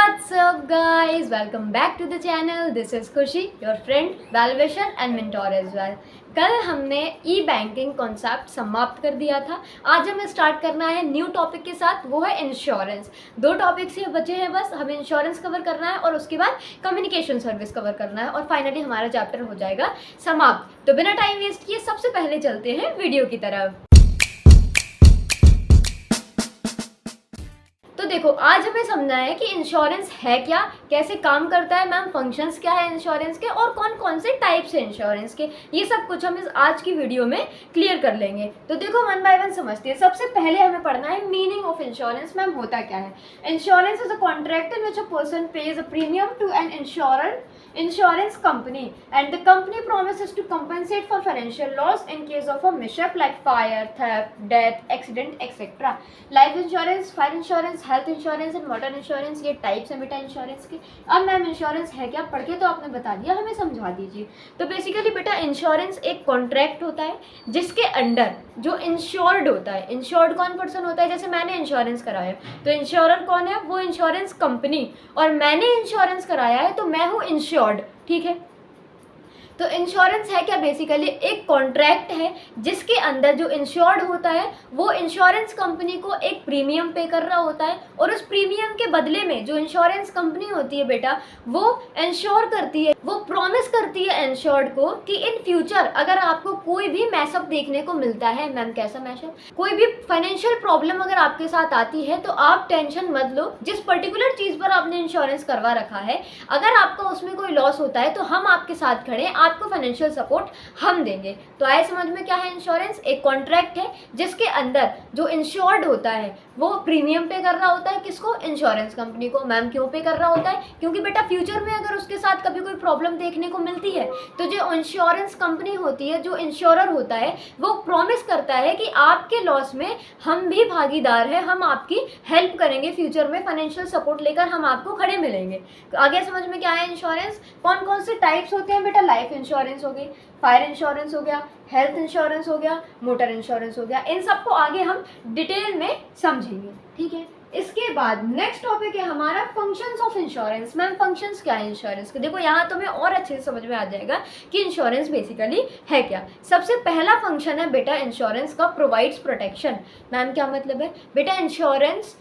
What's up guys, welcome back to the channel. This is Khushi, your friend, well-wisher and mentor as well. कल हमने ई banking concept समाप्त कर दिया था। आज हमें स्टार्ट करना है न्यू टॉपिक के साथ, वो है इंश्योरेंस। दो टॉपिक्स ही बचे हैं बस, हमें इंश्योरेंस कवर करना है और उसके बाद कम्युनिकेशन सर्विस कवर करना है और फाइनली हमारा चैप्टर हो जाएगा समाप्त। तो बिना टाइम वेस्ट किए सबसे पहले चलते हैं वीडियो की तरफ। तो देखो, आज हमें समझना है कि इंश्योरेंस है क्या, कैसे काम करता है मैम, फंक्शंस क्या है इंश्योरेंस के और कौन कौन से टाइप्स हैं इंश्योरेंस के। ये सब कुछ हम इस आज की वीडियो में क्लियर कर लेंगे। तो देखो, वन बाय वन समझते हैं। सबसे पहले हमें पढ़ना है मीनिंग ऑफ इंश्योरेंस। मैम होता क्या है? Insurance is a contract in which a person pays a premium to an insurance company and the company promises to compensate for financial loss in case of a mishap like fire, theft, death, accident, etc. Life insurance, fire insurance, health insurance and motor insurance, ये types हैं बेटा insurance के। अब ma'am insurance है क्या, पढ़ के तो आपने बता दिया, हमें समझा दीजिए। तो बेसिकली बेटा इंश्योरेंस एक कॉन्ट्रैक्ट होता है जिसके अंडर जो इंश्योर्ड होता है, इंश्योर्ड कौन पर्सन होता है? जैसे मैंने इंश्योरेंस कराया तो इंश्योरर कौन है? वो इंश्योरेंस कंपनी, और मैंने इंश्योरेंस कराया है तो मैं हूँ इंश्योर्ड। ठीक है, तो इंश्योरेंस है क्या? बेसिकली एक कॉन्ट्रैक्ट है जिसके अंदर जो इंश्योर्ड होता है वो इंश्योरेंस कंपनी को एक प्रीमियम पे कर रहा होता है और उस प्रीमियम के बदले में जो इंश्योरेंस कंपनी होती है बेटा वो इंश्योर करती है, वो प्रॉमिस करती है इंश्योर्ड को कि इन फ्यूचर अगर आपको कोई भी मैसअप देखने को मिलता है, मैम कैसा मैसअप, कोई भी फाइनेंशियल प्रॉब्लम अगर आपके साथ आती है तो आप टेंशन मत लो। जिस पर्टिकुलर चीज़ पर आपने इंश्योरेंस करवा रखा है, अगर आपका उसमें कोई लॉस होता है तो हम आपके साथ खड़े हैं, आपको फाइनेंशियल सपोर्ट हम देंगे। तो आए समझ में क्या है इंश्योरेंस? एक कॉन्ट्रैक्ट है जिसके अंदर जो इंश्योर्ड होता है वो प्रीमियम पे कर रहा होता है। किसको? इंश्योरेंस कंपनी को। मैम क्यों पे कर रहा होता है? क्योंकि बेटा फ्यूचर में अगर उसके साथ कभी कोई प्रॉब्लम देखने को मिलती है तो जो इंश्योरेंस कंपनी होती है, जो इंश्योरर होता है, वो प्रॉमिस करता है कि आपके लॉस में हम भी भागीदार हैं, हम आपकी हेल्प करेंगे, फ्यूचर में फाइनेंशियल सपोर्ट लेकर हम आपको खड़े मिलेंगे। तो आगे समझ में क्या है इंश्योरेंस? कौन कौन से टाइप्स होते हैं बेटा? लाइफ इंश्योरेंस हो गई, फायर इंश्योरेंस हो गया, हेल्थ इंश्योरेंस हो गया, मोटर इंश्योरेंस हो गया। इन सबको आगे हम डिटेल में समझेंगे। ठीक है, इसके बाद नेक्स्ट टॉपिक है हमारा functions of insurance. Ma'am functions क्या है इंश्योरेंस के? देखो यहाँ तुम्हें और अच्छे से समझ में आ जाएगा कि इंश्योरेंस बेसिकली है क्या। सबसे पहला फंक्शन है बेटा इंश्योरेंस का, प्रोवाइड्स प्रोटेक्शन। मैम क्या मतलब है? बेटा इंश्योरेंस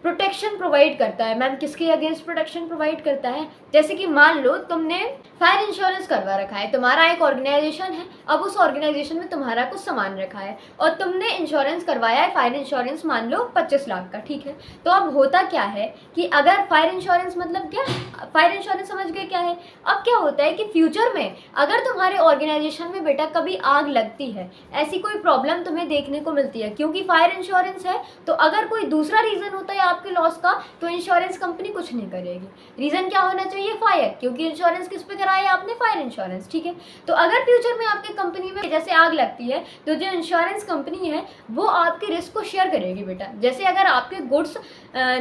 प्रोटेक्शन प्रोवाइड करता है। मैम किसके अगेंस्ट प्रोटेक्शन प्रोवाइड करता है? जैसे कि मान लो तुमने फायर इंश्योरेंस करवा रखा है, तुम्हारा एक ऑर्गेनाइजेशन है, अब उस ऑर्गेनाइजेशन में तुम्हारा कुछ सामान रखा है और तुमने इंश्योरेंस करवाया है फायर इंश्योरेंस मान लो 25 लाख का। ठीक है, तो अब होता क्या है कि अगर फायर इंश्योरेंस मतलब क्या, फायर इंश्योरेंस समझ गए क्या है? अब क्या होता है कि फ्यूचर में अगर तुम्हारे ऑर्गेनाइजेशन में बेटा कभी आग लगती है, ऐसी कोई प्रॉब्लम तुम्हें देखने को मिलती है, क्योंकि फायर इंश्योरेंस है तो अगर कोई दूसरा रीज़न होता है आपके लॉस का तो इंश्योरेंस कंपनी कुछ नहीं करेगी। रीज़न क्या होना चाहिए? फायर, क्योंकि इंश्योरेंस किस पे कराया है आपने? Fire insurance. ठीक है, तो अगर फ्यूचर में आपके कंपनी में जैसे आग लगती है तो जो इंश्योरेंस कंपनी है वो आपके रिस्क को शेयर करेगी बेटा। जैसे अगर आपके गुड्स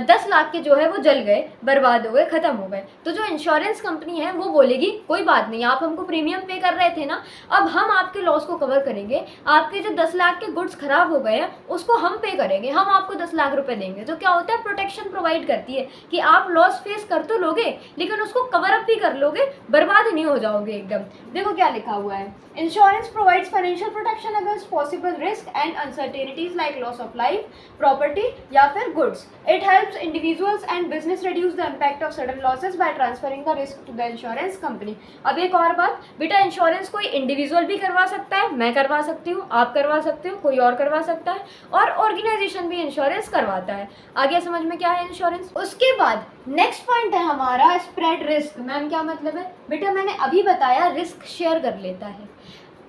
10 लाख के जो है वो जल गए, बर्बाद हो गए, ख़त्म हो गए, तो जो इंश्योरेंस कंपनी है वो बोलेगी कोई बात नहीं, आप हमको प्रीमियम पे कर रहे थे ना, अब हम आपके लॉस को कवर करेंगे, आपके जो 10 लाख के गुड्स खराब हो गए हैं उसको हम पे करेंगे, हम आपको 10 लाख रुपए देंगे। तो क्या होता है? प्रोटेक्शन प्रोवाइड करती है कि आप लॉस फेस कर तो लोगे लेकिन उसको कवर अप भी कर लोगे, बर्बाद नहीं हो जाओगे एकदम। देखो क्या लिखा हुआ है, insurance provides financial protection against possible risk and uncertainties like loss of life, property या फिर goods. It helps individuals and business reduce the impact of sudden losses by transferring the risk to the insurance company. अब एक और बात बेटा, insurance कोई individual भी करवा सकता है, मैं करवा सकती हूँ, आप करवा सकते हो, कोई और करवा सकता है, और ऑर्गेनाइजेशन भी इंश्योरेंस करवाता है। आगे समझ में क्या है इंश्योरेंस? उसके बाद नेक्स्ट पॉइंट है हमारा स्प्रेड रिस्क। मैम क्या मतलब है? बेटा मैंने अभी बताया रिस्क शेयर कर लेता है।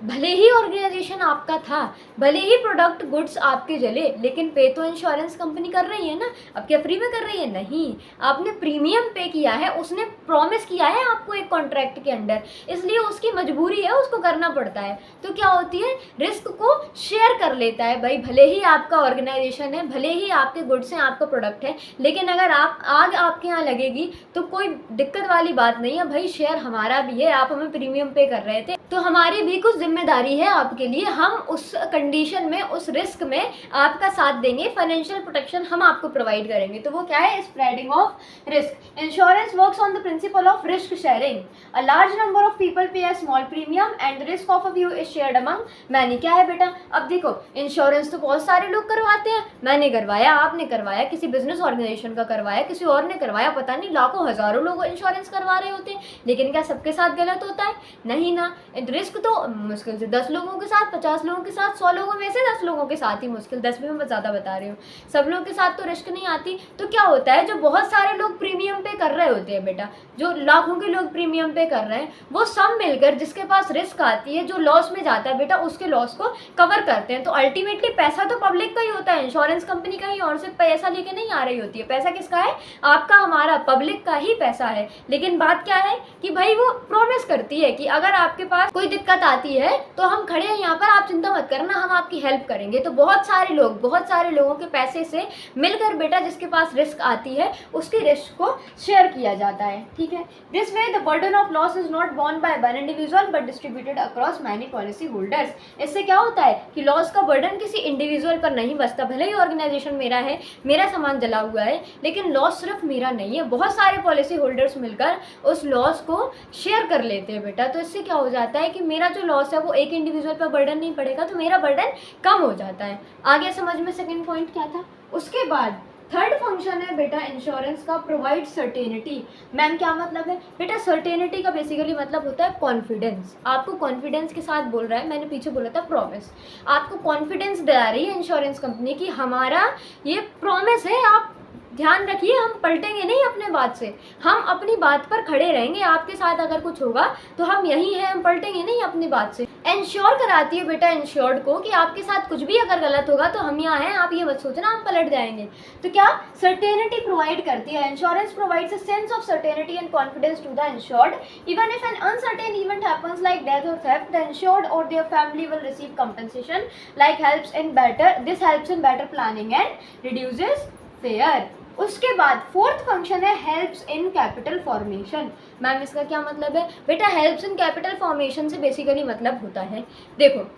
भले ही ऑर्गेनाइजेशन आपका था, भले ही प्रोडक्ट गुड्स आपके जले, लेकिन पे तो इंश्योरेंस कंपनी कर रही है ना। अब क्या फ्री में कर रही है? नहीं, आपने प्रीमियम पे किया है, उसने प्रॉमिस किया है आपको एक कॉन्ट्रैक्ट के अंडर, इसलिए उसकी मजबूरी है, उसको करना पड़ता है। तो क्या होती है? रिस्क को शेयर कर लेता है भाई। भले ही आपका ऑर्गेनाइजेशन है, भले ही आपके गुड्स हैं, आपका प्रोडक्ट है, लेकिन अगर आग आपके यहाँ लगेगी तो कोई दिक्कत वाली बात नहीं है भाई, शेयर हमारा भी है, आप हमें प्रीमियम पे कर रहे थे तो हमारी भी कुछ जिम्मेदारी है आपके लिए, हम उस कंडीशन में, उस रिस्क में आपका साथ देंगे, फाइनेंशियल प्रोटेक्शन हम आपको प्रोवाइड करेंगे। तो वो क्या है? Spreading of risk. Insurance works on the principle of risk sharing. A large number of people pay a small premium and the risk of a few is shared among many. क्या है बेटा? अब देखो, इंश्योरेंस तो बहुत सारे लोग करवाते हैं, मैंने करवाया, आपने करवाया, किसी बिजनेस ऑर्गेनाइजेशन का करवाया, किसी और ने करवाया, पता नहीं लाखों हजारों लोग इंश्योरेंस करवा रहे होते हैं, लेकिन क्या सबके साथ गलत होता है? नहीं ना। रिस्क तो मुश्किल से 10 लोगों के साथ, 50 लोगों के साथ, 100 लोगों में से 10 लोगों के साथ ही, मुश्किल 10 भी मैं ज़्यादा बता रही हूँ, सब लोगों के साथ तो रिस्क नहीं आती। तो क्या होता है, जो बहुत सारे लोग प्रीमियम पे कर रहे होते हैं बेटा, जो लाखों के लोग प्रीमियम पे कर रहे हैं, वो सब मिलकर जिसके पास रिस्क आती है, जो लॉस में जाता है बेटा, उसके लॉस को कवर करते हैं। तो अल्टीमेटली पैसा तो पब्लिक का ही होता है, इंश्योरेंस कंपनी का ही और सिर्फ पैसा लेके नहीं आ रही होती है। पैसा किसका है? आपका, हमारा, पब्लिक का ही पैसा है। लेकिन बात क्या है कि भाई वो प्रॉमिस करती है कि अगर आपके पास कोई दिक्कत आती है तो हम खड़े हैं यहाँ पर, आप चिंता मत करना, हम आपकी हेल्प करेंगे। तो बहुत सारे लोगों के पैसे से मिलकर बेटा जिसके पास रिस्क आती है उसकी रिस्क को शेयर किया जाता है। ठीक है, this way the burden of loss is not borne by one individual but distributed across many policy holders. इससे क्या होता है कि लॉस का बर्डन किसी इंडिविजुअल पर नहीं बसता। भले ही ऑर्गेनाइजेशन मेरा है, मेरा सामान जला हुआ है, लेकिन लॉस सिर्फ मेरा नहीं है, बहुत सारे पॉलिसी होल्डर्स मिलकर उस लॉस को शेयर कर लेते हैं बेटा। तो इससे क्या हो जाता है कि मेरा जो लॉस है वो एक इंडिविजुअल पर बर्डन नहीं पड़ेगा, तो मेरा बर्डन कम हो जाता है। आगे समझ में सेकंड पॉइंट क्या था? उसके बाद थर्ड फंक्शन है बेटा इंश्योरेंस का, प्रोवाइड सर्टेनिटी। मैम क्या मतलब है बेटा? सर्टेनिटी का बेसिकली मतलब होता है कॉन्फिडेंस। आपको कॉन्फिडेंस के साथ बोल रहा है, मैंने पीछे बोला था प्रॉमिस, आपको कॉन्फिडेंस दिला रही है इंश्योरेंस कंपनी की, हमारा ये प्रॉमिस है, आप ध्यान रखिए, हम पलटेंगे नहीं अपने बात से, हम अपनी बात पर खड़े रहेंगे। आपके साथ अगर कुछ होगा तो हम यही हैं, हम पलटेंगे नहीं अपनी बात से। इंश्योर कराती है बेटा इंश्योर्ड को कि आपके साथ कुछ भी अगर गलत होगा तो हम यहाँ हैं, आप ये मत सोचना हम पलट जाएंगे। तो क्या सर्टेनिटी प्रोवाइड करती है। Insurance provides a sense of certainty and confidence to the insured. Even if an uncertain event happens like death और थेफ्ट, द इंश्योर्ड और their family will receive compensation like helps in better planning and reduces fear. उसके बाद fourth function है helps in capital formation. Ma'am इसका क्या मतलब है बेटा? हेल्प्स इन कैपिटल फॉर्मेशन से बेसिकली मतलब होता है, देखो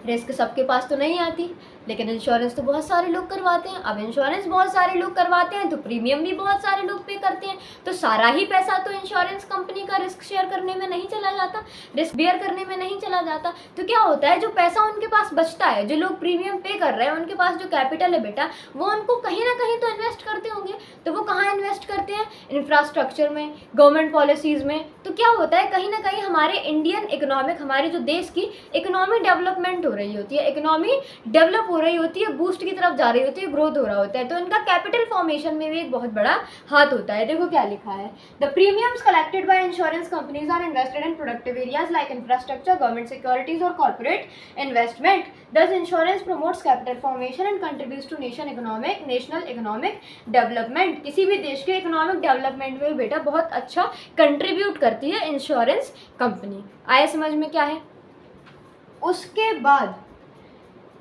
रिस्क सबके पास तो नहीं आती, लेकिन इंश्योरेंस तो बहुत सारे लोग करवाते हैं। अब इंश्योरेंस बहुत सारे लोग करवाते हैं तो प्रीमियम भी बहुत सारे लोग पे करते हैं, तो सारा ही पैसा तो इंश्योरेंस कंपनी का रिस्क शेयर करने में नहीं चला जाता, रिस्क बेयर करने में नहीं चला जाता। तो क्या होता है, जो पैसा उनके पास बचता है, जो लोग प्रीमियम पे कर रहे हैं, उनके पास जो कैपिटल है बेटा, वो उनको कहीं ना कहीं तो इन्वेस्ट करते होंगे। तो वो कहाँ इन्वेस्ट करते हैं? इंफ्रास्ट्रक्चर में, गवर्नमेंट पॉलिसीज़ में। तो क्या होता है, कहीं ना कहीं हमारे इंडियन इकोनॉमिक, हमारे जो देश की इकोनॉमी डेवलपमेंट हो रही होती है, इकोनॉमी डेवलप हो रही होती है, बूस्ट की तरफ जा रही होती है, ग्रोथ हो रहा होता है, तो इनका कैपिटल फॉर्मेशन में भी एक बहुत बड़ा हाथ होता है। देखो क्या लिखा है, the premiums collected by insurance companies are invested in productive areas like infrastructure, government securities और corporate investment. Thus insurance promotes capital formation and contributes to national economic development. किसी भी देश के इकोनॉमिक डेवलपमेंट में बेटा बहुत अच्छा कंट्रीब्यूट करती है इंश्योरेंस कंपनी। आए समझ में क्या है? उसके बाद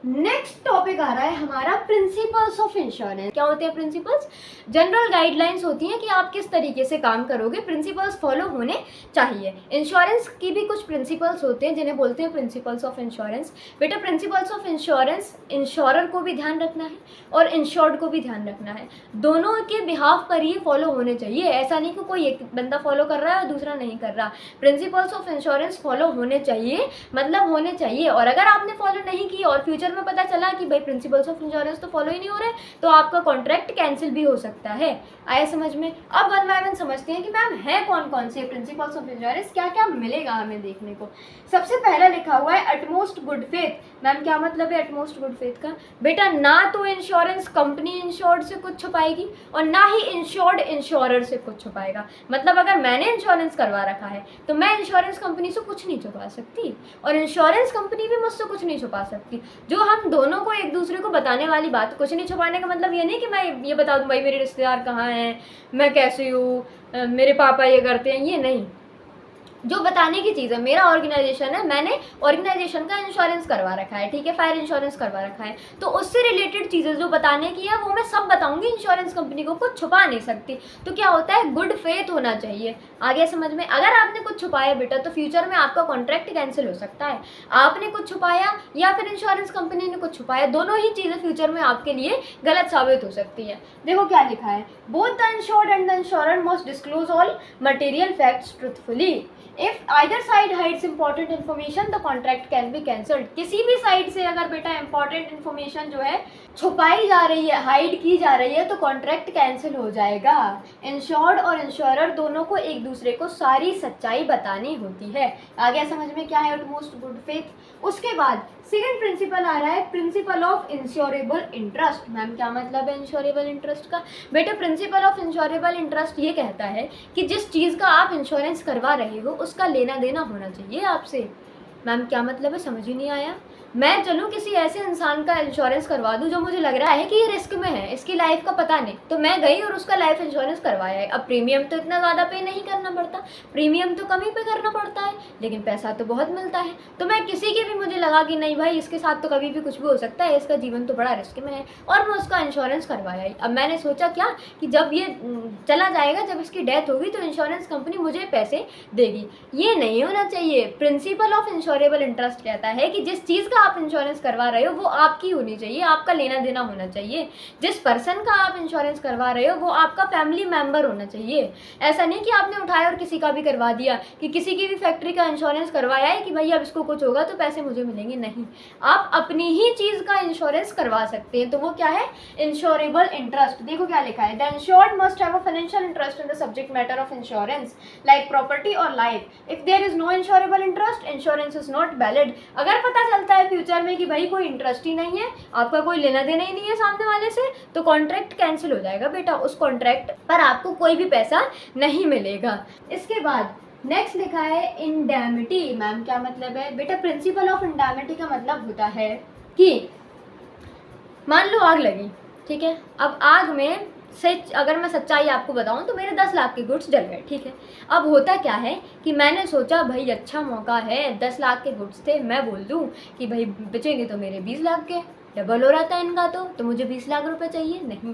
नेक्स्ट टॉपिक आ रहा है हमारा प्रिंसिपल्स ऑफ इंश्योरेंस। क्या होते हैं प्रिंसिपल्स? जनरल गाइडलाइंस होती हैं कि आप किस तरीके से काम करोगे, प्रिंसिपल्स फॉलो होने चाहिए। इंश्योरेंस की भी कुछ प्रिंसिपल्स होते हैं जिन्हें बोलते हैं प्रिंसिपल्स ऑफ इंश्योरेंस। बेटा प्रिंसिपल्स ऑफ इंश्योरेंस इंश्योरर को भी ध्यान रखना है और इंश्योर्ड को भी ध्यान रखना है, दोनों के बिहाफ पर ये फॉलो होने चाहिए। ऐसा नहीं कि कोई एक बंदा फॉलो कर रहा है और दूसरा नहीं कर रहा। प्रिंसिपल्स ऑफ इंश्योरेंस फॉलो होने चाहिए, मतलब होने चाहिए। और अगर आपने फॉलो नहीं की और फ्यूचर में पता चला कि भाई प्रिंसिपल्स ऑफ इंश्योरेंस तो फॉलो ही नहीं हो रहे, तो आपका कॉन्ट्रैक्ट कैंसिल भी हो सकता है। आए समझ में? अब वन बाय वन समझते हैं कि मैम है कौन कौन से प्रिंसिपल्स ऑफ इंश्योरेंस, क्या क्या मिलेगा हमें देखने को। सबसे पहला लिखा हुआ है अटमोस्ट गुड फेथ। मैम क्या मतलब है अटमोस्ट गुड फेथ का? बेटा ना तो इंश्योरेंस कंपनी इंश्योर्ड से कुछ छुपाएगी और ना ही इंश्योर्ड इंश्योरर से कुछ छुपाएगा। मतलब अगर मैंने इंश्योरेंस करवा रखा है तो मैं इंश्योरेंस कंपनी से कुछ नहीं छुपा सकती और इंश्योरेंस कंपनी भी मुझसे कुछ नहीं छुपा सकती। जो हम दोनों को एक दूसरे को बताने वाली बात, कुछ नहीं छुपाने का मतलब ये नहीं कि मैं ये बता दूं भाई मेरे रिश्तेदार कहाँ हैं, मैं कैसी हूँ, मेरे पापा ये करते हैं, ये नहीं। जो बताने की चीज़ है, मेरा ऑर्गेनाइजेशन है, मैंने ऑर्गेनाइजेशन का इंश्योरेंस करवा रखा है, ठीक है, फायर इंश्योरेंस करवा रखा है, तो उससे रिलेटेड चीज़ें जो बताने की है वो मैं सब बताऊंगी। इंश्योरेंस कंपनी को कुछ छुपा नहीं सकती। तो क्या होता है, गुड फेथ होना चाहिए। आगे समझ में, अगर आपने कुछ छुपाया बेटा तो फ्यूचर में आपका कॉन्ट्रैक्ट कैंसिल हो सकता है। आपने कुछ छुपाया या फिर इंश्योरेंस कंपनी ने कुछ छुपाया, दोनों ही चीज़ें फ्यूचर में आपके लिए गलत साबित हो सकती है। देखो क्या लिखा है, both the insured and the insurer must disclose all material facts truthfully. If either side hides important information the contract can be cancelled. किसी भी साइड से अगर बेटा इंपॉर्टेंट इन्फॉर्मेशन जो है छुपाई जा रही है, हाइड की जा रही है, तो कॉन्ट्रैक्ट कैंसिल हो जाएगा। इंश्योर्ड और इंश्योरर दोनों को एक दूसरे को सारी सच्चाई बतानी होती है। आ गया समझ में क्या है utmost गुड फेथ। उसके बाद सेकंड प्रिंसिपल आ रहा है, principle of insurable interest. Ma'am क्या मतलब है इंश्योरेबल इंटरेस्ट का? बेटा प्रिंसिपल ऑफ इंश्योरेबल इंटरेस्ट ये कहता है कि जिस चीज़ का आप इंश्योरेंस करवा रहे हो उसका लेना देना होना चाहिए आपसे। मैम क्या मतलब है, समझ ही नहीं आया। मैं चलूँ किसी ऐसे इंसान का इंश्योरेंस करवा दूँ जो मुझे लग रहा है कि ये रिस्क में है, इसकी लाइफ का पता नहीं, तो मैं गई और उसका लाइफ इंश्योरेंस करवाया है। अब प्रीमियम तो इतना ज़्यादा पे नहीं करना पड़ता, प्रीमियम तो कम ही पे करना पड़ता है, लेकिन पैसा तो बहुत मिलता है। तो मैं किसी की भी, मुझे लगा कि नहीं भाई इसके साथ तो कभी भी कुछ भी हो सकता है, इसका जीवन तो बड़ा रिस्क में है, और मैं उसका इंश्योरेंस करवाया ही। अब मैंने सोचा क्या कि जब ये चला जाएगा, जब इसकी डेथ होगी तो इंश्योरेंस कंपनी मुझे पैसे देगी। ये नहीं होना चाहिए। प्रिंसिपल ऑफ इंश्योरेबल इंटरेस्ट कहता है कि जिस चीज़ का आप इंश्योरेंस करवा रहे हो वो आपकी होनी चाहिए, आपका लेना देना होना चाहिए। जिस पर्सन का आप इंश्योरेंस करवा रहे हो वो आपका फैमिली मेंबर होना चाहिए। ऐसा नहीं कि आपने उठाया और किसी का भी करवा दिया, कि किसी की भी फैक्ट्री का इंश्योरेंस करवाया है कि भाई अब इसको कुछ होगा तो पैसे मुझे मिलेंगे। नहीं, आप अपनी ही चीज़ का इंश्योरेंस करवा सकते हैं। तो वो क्या है, इंश्योरेबल इंटरेस्ट। देखो क्या लिखा है, the insured must have a financial interest in the subject matter of insurance like property और life. If there is no insurable interest, insurance is not valid. अगर पता चलता है फ्यूचर में कि भाई कोई इंटरेस्ट ही नहीं है, आपका कोई लेना देना ही नहीं है सामने वाले से, तो कॉन्ट्रैक्ट कैंसिल हो जाएगा बेटा, उस कॉन्ट्रैक्ट पर आपको कोई भी पैसा नहीं मिलेगा। इसके बाद नेक्स्ट लिखा है इंडेमिटी। मैम क्या मतलब है बेटा, प्रिंसिपल ऑफ इंडेमिटी का मतलब होता है कि मान लो आग लगी, ठीक है, अब आग में से अगर मैं सच्चाई आपको बताऊं तो मेरे 10 लाख के गुड्स जल गए, ठीक है। अब होता क्या है कि मैंने सोचा भाई अच्छा मौका है, 10 लाख के गुड्स थे, मैं बोल दूं कि भाई बचेंगे तो मेरे 20 लाख के, डबल हो रहा था इनका, तो मुझे 20 लाख रुपए चाहिए। नहीं,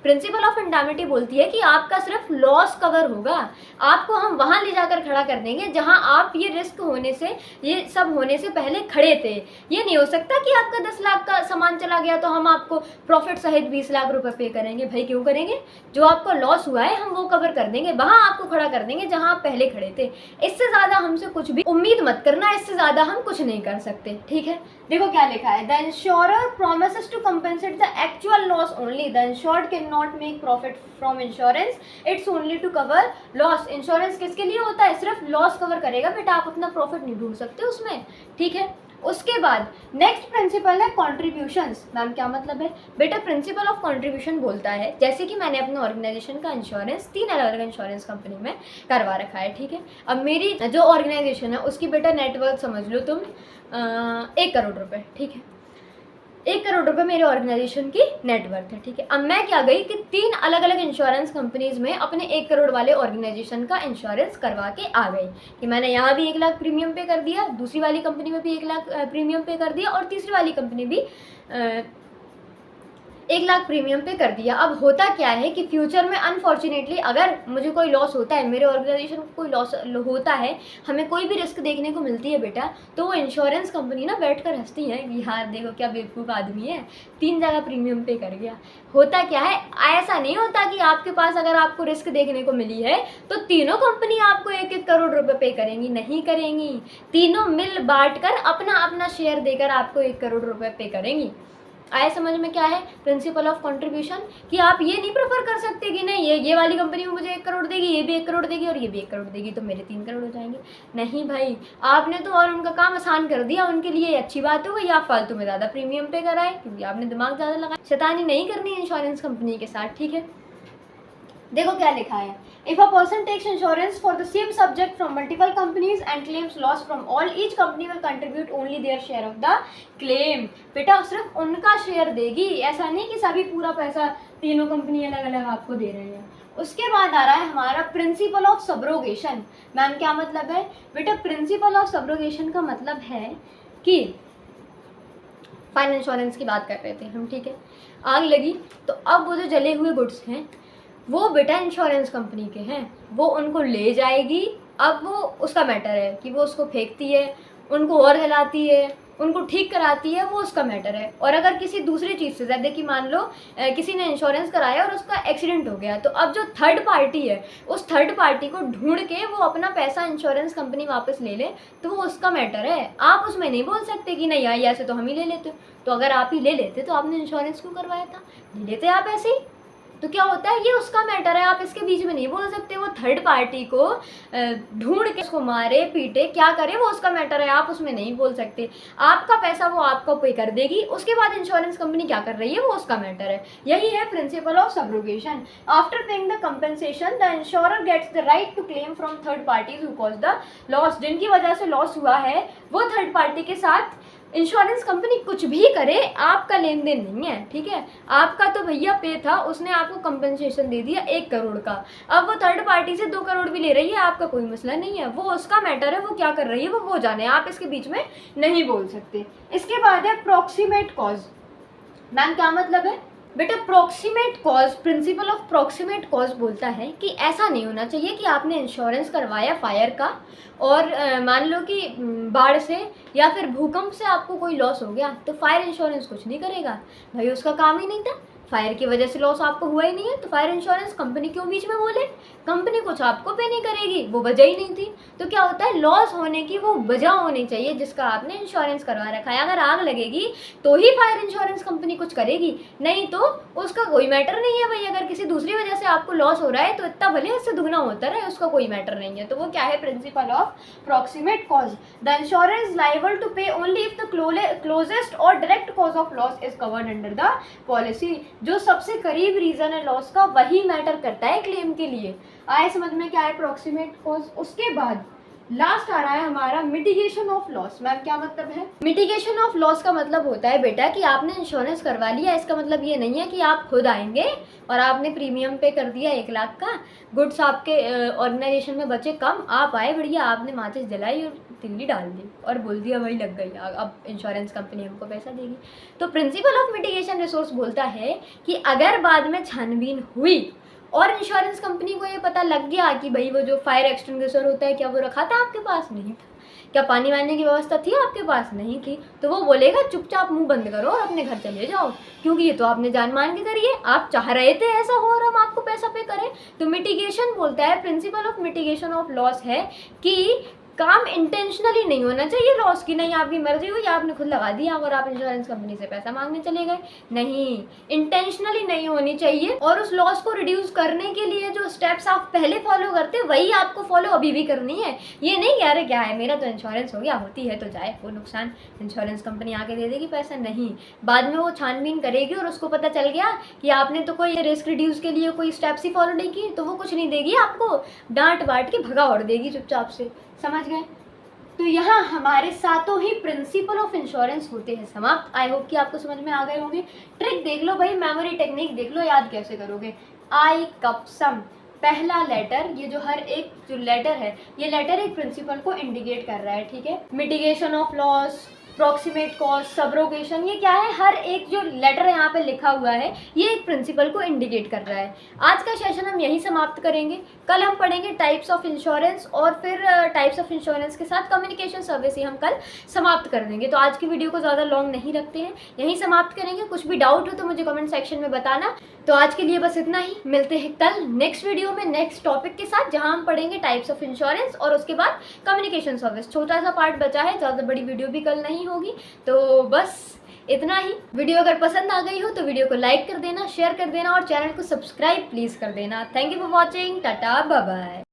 प्रिंसिपल ऑफ इंडेमिटी बोलती है कि आपका सिर्फ लॉस कवर होगा, आपको हम वहाँ ले जाकर खड़ा कर देंगे जहाँ आप ये रिस्क होने से, ये सब होने से पहले खड़े थे। ये नहीं हो सकता कि आपका 10 लाख का सामान चला गया तो हम आपको प्रॉफिट सहित 20 लाख रुपए पे करेंगे। भाई क्यों करेंगे, जो आपका लॉस हुआ है हम वो कवर कर देंगे, वहाँ आपको खड़ा कर देंगे जहाँ आप पहले खड़े थे। इससे ज़्यादा हमसे कुछ भी उम्मीद मत करना, इससे ज़्यादा हम कुछ नहीं कर सकते, ठीक है। देखो क्या लिखा है, the insurer promises to compensate the actual loss only. The insured cannot make profit from insurance. It's only to cover loss. Insurance किसके लिए होता है, सिर्फ लॉस कवर करेगा बेटा, आप अपना प्रॉफिट नहीं ढूंढ सकते उसमें, ठीक है। उसके बाद नेक्स्ट प्रिंसिपल है कॉन्ट्रीब्यूशंस। मैम क्या मतलब है बेटा, प्रिंसिपल ऑफ कॉन्ट्रीब्यूशन बोलता है जैसे कि मैंने अपने ऑर्गेनाइजेशन का इंश्योरेंस 3 अलग अलग इंश्योरेंस कंपनी में करवा रखा है, ठीक है। अब मेरी जो ऑर्गेनाइजेशन है उसकी बेटा नेटवर्क समझ लो तुम 1 करोड़ रुपए, ठीक है। 1 करोड़ रुपए मेरे ऑर्गेनाइजेशन की नेटवर्थ है, ठीक है। अब मैं क्या गई कि 3 अलग अलग इंश्योरेंस कंपनीज में अपने 1 करोड़ वाले ऑर्गेनाइजेशन का इंश्योरेंस करवा के आ गई कि मैंने यहाँ भी 1 लाख प्रीमियम पे कर दिया, दूसरी वाली कंपनी में भी 1 लाख प्रीमियम पे कर दिया, और तीसरी वाली कंपनी भी 1 लाख प्रीमियम पे कर दिया। अब होता क्या है कि फ्यूचर में अनफॉर्चुनेटली अगर मुझे कोई लॉस होता है, मेरे ऑर्गेनाइजेशन को कोई लॉस होता है, हमें कोई भी रिस्क देखने को मिलती है बेटा, तो वो इंश्योरेंस कंपनी ना बैठ कर हंसती है कि हाँ देखो क्या बेवकूफ़ आदमी है, 3 जगह प्रीमियम पे कर गया। होता क्या है, ऐसा नहीं होता कि आपके पास अगर आपको रिस्क देखने को मिली है तो तीनों कंपनी आपको 1-1 करोड़ रुपए पे करेंगी, नहीं करेंगी। तीनों मिल बांट कर अपना अपना शेयर देकर आपको 1 करोड़ रुपए पे करेंगी। आया समझ में क्या है प्रिंसिपल ऑफ कंट्रीब्यूशन, कि आप ये नहीं प्रेफर कर सकते कि नहीं ये वाली कंपनी में मुझे 1 करोड़ देगी, ये भी 1 करोड़ देगी और ये भी 1 करोड़ देगी तो मेरे 3 करोड़ हो जाएंगे। नहीं भाई, आपने तो और उनका काम आसान कर दिया, उनके लिए अच्छी बात हो गई, आप फालतू में ज़्यादा प्रीमियम पे कराए क्योंकि आपने दिमाग ज़्यादा लगाया। शैतानी नहीं करनी इंश्योरेंस कंपनी के साथ, ठीक है। देखो क्या लिखा है, if a person takes insurance for the same subject from multiple companies and claims loss from all, each company will contribute only their share of the claim. बेटा सिर्फ उनका शेयर देगी, ऐसा नहीं कि सभी पूरा पैसा तीनों कंपनी अलग अलग आपको दे रहे हैं, उसके बाद आ रहा है हमारा प्रिंसिपल ऑफ सब्रोगेशन। मैम क्या मतलब है बेटा? प्रिंसिपल ऑफ सब्रोगेशन का मतलब है कि फायर इंश्योरेंस की बात कर रहे थे हम, ठीक है, आग लगी तो अब वो जो जले हुए गुड्स हैं वो बेटा इंश्योरेंस कंपनी के हैं, वो उनको ले जाएगी। अब वो उसका मैटर है कि वो उसको फेंकती है, उनको और हिलाती है, उनको ठीक कराती है, वो उसका मैटर है। और अगर किसी दूसरी चीज़ से, जैसे कि मान लो किसी ने इंश्योरेंस कराया और उसका एक्सीडेंट हो गया, तो अब जो थर्ड पार्टी है उस थर्ड पार्टी को ढूंढ के वो अपना पैसा इंश्योरेंस कंपनी वापस ले ले, तो वो उसका मैटर है। आप उसमें नहीं बोल सकते कि नहीं यार ऐसे तो हम ही ले लेते। तो अगर आप ही ले लेते तो आपने इंश्योरेंस क्यों करवाया था? ले लेते आप ऐसे ही। तो क्या होता है, ये उसका मैटर है, आप इसके बीच में नहीं बोल सकते। वो थर्ड पार्टी को ढूंढ के उसको मारे पीटे क्या करे, वो उसका मैटर है, आप उसमें नहीं बोल सकते। आपका पैसा वो आपको पे कर देगी, उसके बाद इंश्योरेंस कंपनी क्या कर रही है वो उसका मैटर है। यही है principle of subrogation. After paying the compensation the insurer gets the right to claim from third parties who cause the loss. जिनकी वजह से लॉस हुआ है वो थर्ड पार्टी के साथ इंश्योरेंस कंपनी कुछ भी करे, आपका लेन देन नहीं है, ठीक है। आपका तो भैया पे था, उसने आपको कंपनसेशन दे दिया 1 करोड़ का, अब वो थर्ड पार्टी से 2 करोड़ भी ले रही है, आपका कोई मसला नहीं है, वो उसका मैटर है, वो क्या कर रही है वो जाने, आप इसके बीच में नहीं बोल सकते। इसके बाद है प्रॉक्सिमेट कॉज। मैम क्या मतलब है बेटा? Proximate cause, principal of proximate cause बोलता है कि ऐसा नहीं होना चाहिए कि आपने इंश्योरेंस करवाया फायर का और मान लो कि बाढ़ से या फिर भूकंप से आपको कोई लॉस हो गया, तो फायर इंश्योरेंस कुछ नहीं करेगा, भाई उसका काम ही नहीं था। फायर की वजह से लॉस आपको हुआ ही नहीं है, तो फायर इंश्योरेंस कंपनी क्यों बीच में बोले? कंपनी कुछ आपको पे नहीं करेगी, वो वजह ही नहीं थी। तो क्या होता है, लॉस होने की वो वजह होनी चाहिए जिसका आपने इंश्योरेंस करवा रखा है। अगर आग लगेगी तो ही फायर इंश्योरेंस कंपनी कुछ करेगी, नहीं तो उसका कोई मैटर नहीं है भाई। अगर किसी दूसरी वजह से आपको लॉस हो रहा है तो इतना भले उससे दुगना होता रहे, उसका कोई मैटर नहीं है। तो वो क्या है? Principle of proximate cause. The insurer is liable to pay only if the closest और direct cause of loss is covered under the policy. जो सबसे करीब रीजन है लॉस का वही मैटर करता है क्लेम के लिए। आए समझ में क्या है प्रॉक्सिमेट कॉज? उसके बाद लास्ट आ रहा है हमारा मिटिगेशन ऑफ लॉस। मैम क्या मतलब है? मिटिगेशन ऑफ लॉस का मतलब होता है बेटा कि आपने इंश्योरेंस करवा लिया, इसका मतलब ये नहीं है कि आप खुद आएंगे और आपने प्रीमियम पे कर दिया 1 लाख का, गुड्स आपके ऑर्गेनाइजेशन में बचे कम, आप आए बढ़िया, आपने माचिस जलाई और तिल्ली डाल दी और बोल दिया भाई लग गई, अब इंश्योरेंस कंपनी हमको पैसा देगी। तो प्रिंसिपल ऑफ मिटिगेशन रिसोर्स बोलता है कि अगर बाद में छानबीन हुई और इंश्योरेंस कंपनी को ये पता लग गया कि भाई वो जो फायर एक्सटिंग्विशर होता है क्या वो रखा था आपके पास? नहीं था। क्या पानी वानी की व्यवस्था थी आपके पास? नहीं थी। तो वो बोलेगा चुपचाप मुंह बंद करो और अपने घर चले जाओ, क्योंकि ये तो आपने जान मान के करी है, आप चाह रहे थे ऐसा हो और हम आपको पैसा पे करें। तो मिटिगेशन बोलता है, principle of mitigation of loss है कि काम इंटेंशनली नहीं होना चाहिए लॉस की, नहीं आपकी मर्जी हुई, आपने खुद लगा दिया और आप इंश्योरेंस कंपनी से पैसा मांगने चले गए, नहीं, इंटेंशनली नहीं होनी चाहिए। और उस लॉस को रिड्यूस करने के लिए जो स्टेप्स आप पहले फॉलो करते वही आपको फॉलो अभी भी करनी है। ये नहीं कह रहे क्या है मेरा तो इंश्योरेंस हो गया, होती है तो जाए, वो नुकसान इंश्योरेंस कंपनी आके दे देगी पैसा, नहीं, बाद में वो छानबीन करेगी और उसको पता चल गया कि आपने तो कोई रिस्क रिड्यूस के लिए कोई स्टेप्स ही फॉलो नहीं की, तो वो कुछ नहीं देगी आपको, डांट बांट के भगा उड़ देगी चुपचाप से। समझ गए? तो यहाँ हमारे सातों ही प्रिंसिपल ऑफ इंश्योरेंस होते हैं समाप्त। आई होप कि आपको समझ में आ गए होंगे। ट्रिक देख लो भाई, मेमोरी टेक्निक देख लो, याद कैसे करोगे। आई कप सम, पहला लेटर, ये जो हर एक जो लेटर है ये लेटर एक प्रिंसिपल को इंडिकेट कर रहा है, ठीक है। Mitigation of loss, proximate cause, subrogation, ये क्या है, हर एक जो लेटर यहाँ पे लिखा हुआ है ये एक प्रिंसिपल को इंडिकेट कर रहा है। आज का सेशन हम यहीं समाप्त करेंगे। कल हम पढ़ेंगे टाइप्स ऑफ इंश्योरेंस और फिर टाइप्स ऑफ इंश्योरेंस के साथ कम्युनिकेशन सर्विस ही हम कल समाप्त कर देंगे। तो आज की वीडियो को ज़्यादा लॉन्ग नहीं रखते हैं, यहीं समाप्त करेंगे। कुछ भी डाउट हो तो मुझे कमेंट सेक्शन में बताना। तो आज के लिए बस इतना ही, मिलते हैं कल नेक्स्ट वीडियो में नेक्स्ट टॉपिक के साथ, जहां हम पढ़ेंगे टाइप्स ऑफ इंश्योरेंस और उसके बाद कम्युनिकेशन सर्विस। छोटा सा पार्ट बचा है, ज़्यादा बड़ी वीडियो भी कल नहीं होगी। तो बस इतना ही। वीडियो अगर पसंद आ गई हो तो वीडियो को लाइक कर देना, शेयर कर देना और चैनल को सब्सक्राइब प्लीज़ कर देना। Thank you for watching, tata bye bye.